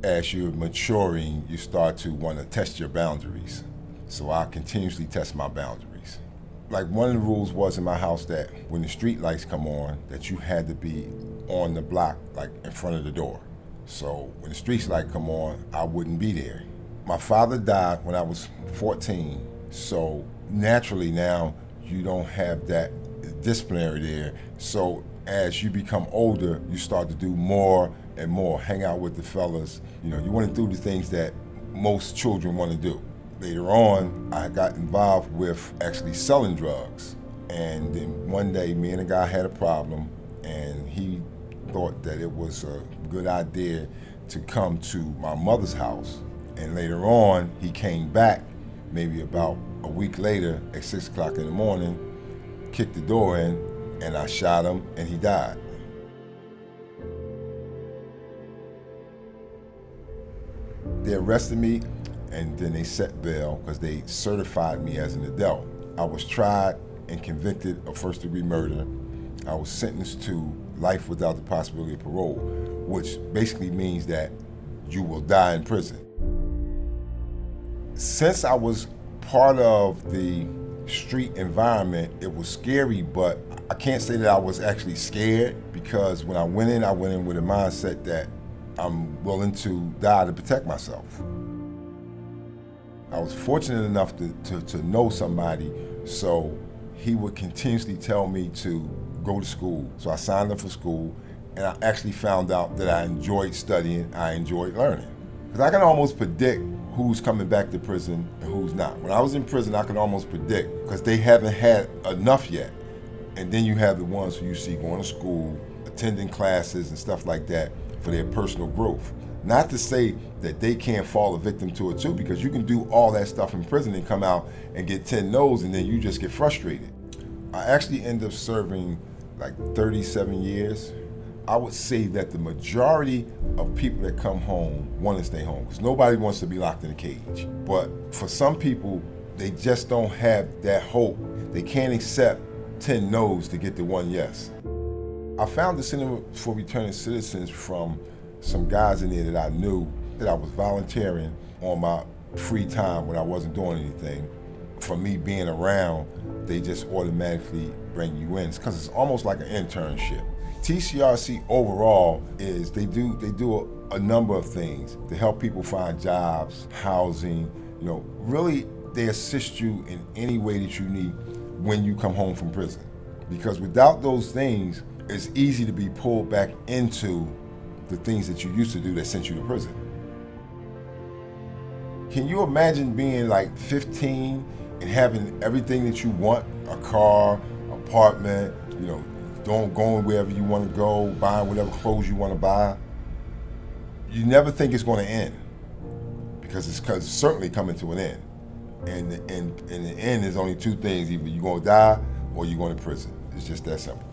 as you're maturing, you start to want to test your boundaries. So I continuously test my boundaries. Like one of the rules was in my house that when the street lights come on, that you had to be on the block, like in front of the door. So when the street light come on, I wouldn't be there. My father died when I was 14, so naturally now you don't have that disciplinary there. So as you become older, you start to do more and more, hang out with the fellas. You know, you want to do the things that most children want to do. Later on, I got involved with actually selling drugs. And then one day, me and a guy had a problem, and he thought that it was a good idea to come to my mother's house. And later on, he came back, maybe about a week later, at 6 o'clock in the morning, kicked the door in, and I shot him, and he died. They arrested me, and then they set bail because they certified me as an adult. I was tried and convicted of first-degree murder. I was sentenced to life without the possibility of parole, which basically means that you will die in prison. Since I was part of the street environment, it was scary, but I can't say that I was actually scared, because when I went in with a mindset that I'm willing to die to protect myself. I was fortunate enough to know somebody, so he would continuously tell me to go to school. So I signed up for school, and I actually found out that I enjoyed studying, I enjoyed learning. Because I can almost predict who's coming back to prison and who's not. When I was in prison, I could almost predict, because they haven't had enough yet. And then you have the ones who you see going to school, attending classes and stuff like that for their personal growth. Not to say that they can't fall a victim to it too, because you can do all that stuff in prison and come out and get 10 no's, and then you just get frustrated. I actually ended up serving like 37 years. I would say that the majority of people that come home want to stay home, because nobody wants to be locked in a cage. But for some people, they just don't have that hope. They can't accept 10 no's to get the one yes. I found the Center for Returning Citizens from some guys in there that I knew, that I was volunteering on my free time when I wasn't doing anything. For me being around, they just automatically bring you in, because it's almost like an internship. TCRC overall is they do a number of things to help people find jobs, housing, you know, really they assist you in any way that you need when you come home from prison. Because without those things, it's easy to be pulled back into the things that you used to do that sent you to prison. Can you imagine being like 15 and having everything that you want, a car, apartment, you know, going wherever you want to go, buying whatever clothes you want to buy? You never think it's going to end, because it's certainly coming to an end. And the end is only two things: either you're going to die or you're going to prison. It's just that simple.